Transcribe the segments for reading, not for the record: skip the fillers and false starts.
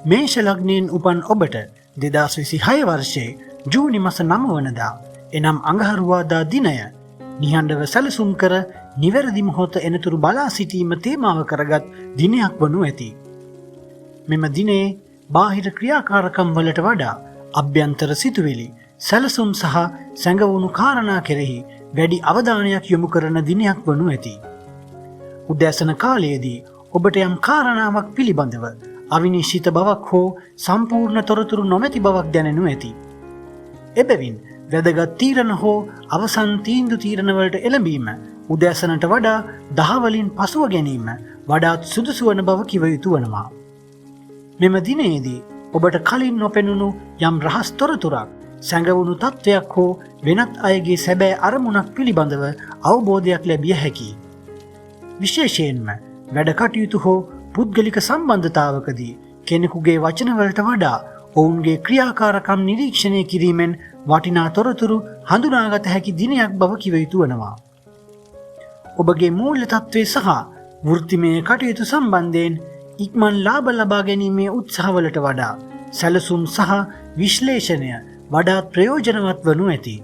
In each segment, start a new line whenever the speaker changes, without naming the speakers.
මේෂ ලග්නයෙන් උපන් ඔබට 2026 වර්ෂයේ ජූනි මාස 9 වනදා එනම් අඟහරුවාදා දිනය නිහඬව සැලසුම් කර නිවැරදි මොහොත එනතුරු බලා සිටීම තේමාව කරගත් දිනයක් වනු ඇති. මෙම දිනේ බාහිර ක්‍රියාකාරකම් වලට වඩා අභ්‍යන්තර සිතුවිලි සැලසුම් සහ සැඟවුණු කාරණා කෙරෙහි වැඩි අවධානයක් යොමු කරන දිනයක් වනු ඇති. උදෑසන කාලයේදී ඔබට යම් කාරණාවක් පිළිබඳව අවිනිශ්චිත බවක් හෝ සම්පූර්ණ තොරතුරු නොමැති බවක් දැනෙනු ඇති. එබැවින් වැදගත් තීරණ හෝ අවසන් තීන්දුව තීරණවලට එළඹීම උදෑසනට වඩා දහවලින් පසුව ගැනීම වඩාත් සුදුසු වන බව කිව යුතු වනවා. මෙම දිනයේදී ඔබට කලින් නොපෙනුණු යම් රහස් තොරතුරක් සැඟවුණු තත්ත්වයක් හෝ වෙනත් අයගේ සැබෑ අරමුණක් පිළිබඳව අවබෝධයක් ලැබිය හැකියි. විශේෂයෙන්ම වැඩ කටයුතු හෝ පුද්ගලික සම්බන්ධතාවකදී කෙනෙකුගේ වචනවලට වඩා ඔවුන්ගේ ක්‍රියාකාරකම් නිරීක්ෂණය කිරීමෙන් වටිනා තොරතුරු හඳුනාගත හැකි දිනයක් බව කිව යුතු වනවා. ඔබගේ මූල්‍ය තත්ත්වය සහ වෘත්තිමය කටයුතු සම්බන්ධයෙන් ඉක්මන් ලාභ ලබා ගැනීමේ උත්සාහවලට වඩා සැලසුම් සහ විශ්ලේෂණය වඩාත් ප්‍රයෝජනවත් වනු ඇති.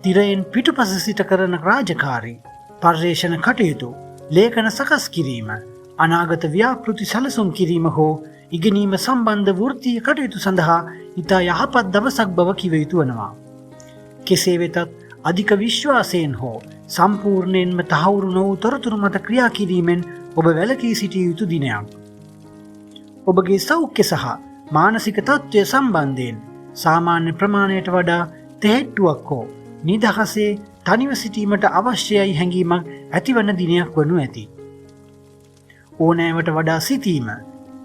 තිරයෙන් පිටුපස සිට කරන රාජකාරී, පර්යේෂණ කටයුතු, ලේඛන සකස් කිරීම, අනාගත ව්‍යාපෘති සැලසුම් කිරීම හෝ ඉගෙනීම සම්බන්ධ වෘත්තීය කටයුතු සඳහා ඉතා යහපත් දවසක් බව කිව යුතු වනවා. කෙසේ වෙතත් අධික විශ්වාසයෙන් හෝ සම්පූර්ණයෙන්ම තහවුරු නොවූ තොරතුරු මත ක්‍රියා කිරීමෙන් ඔබ වැළකී සිටිය යුතු දිනයක්. ඔබගේ සෞඛ්‍ය සහ මානසික තත්ත්වය සම්බන්ධයෙන් සාමාන්‍ය ප්‍රමාණයට වඩා තෙහෙට්ටුවක් හෝ නිදහසේ තනිව සිටීමට අවශ්‍යයි හැඟීමක් ඇතිවන දිනයක් වනු ඇති. ඕනෑවට වඩා සිටීම,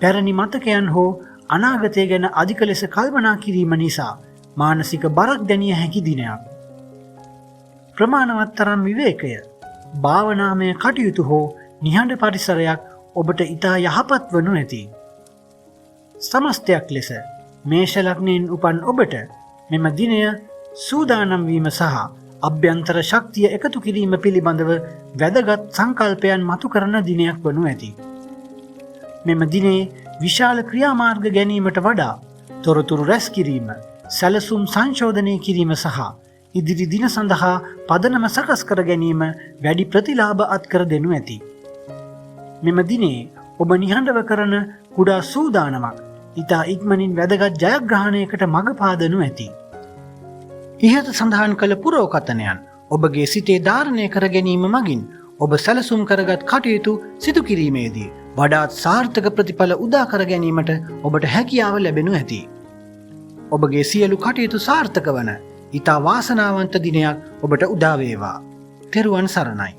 පැරණි මතකයන් හෝ අනාගතය ගැන අධික ලෙස කල්පනා කිරීම නිසා මානසික බරක් දැනිය හැකි දිනයක්. ප්‍රමාණවත් තරම් විවේකය, භාවනාමය කටයුතු හෝ නිහඬ පරිසරයක් ඔබට ඉතා යහපත් වනු ඇති. සමස්තයක් ලෙස මේෂ ලග්නයෙන් උපන් ඔබට මෙම දිනය සූදානම් වීම සහ අභ්‍යන්තර ශක්තිය එකතු කිරීම පිළිබඳව වැදගත් සංකල්පයන් මතු කරන දිනයක් වනු ඇති. මෙම දිනේ විශාල ක්‍රියාමාර්ග ගැනීමට වඩා තොරතුරු රැස් කිරීම, සැලසුම් සංශෝධනය කිරීම සහ ඉදිරි දින සඳහා පදනම සකස් කර ගැනීම වැඩි ප්‍රතිලාභ අත්කර දෙනු ඇති. මෙම දිනේ ඔබ නිහඬව කරන කුඩා සූදානමක් ඉතා ඉක්මනින් වැදගත් ජයග්‍රහණයකට මඟ පාදනු ඇති. ඉහත සඳහන් කළ පුරෝකථනයන් ඔබගේ සිතේ ධාරණය කර ගැනීම මගින් ඔබ සැලසුම් කරගත් කටයුතු සිදු කිරීමේදී වඩාත් සාර්ථක ප්‍රතිඵල උදා කර ගැනීමට ඔබට හැකියාව ලැබෙනු ඇති. ඔබගේ සියලු කටයුතු සාර්ථක වන ඉතා වාසනාවන්ත දිනයක් ඔබට උදා වේවා. තෙරුවන් සරණයි.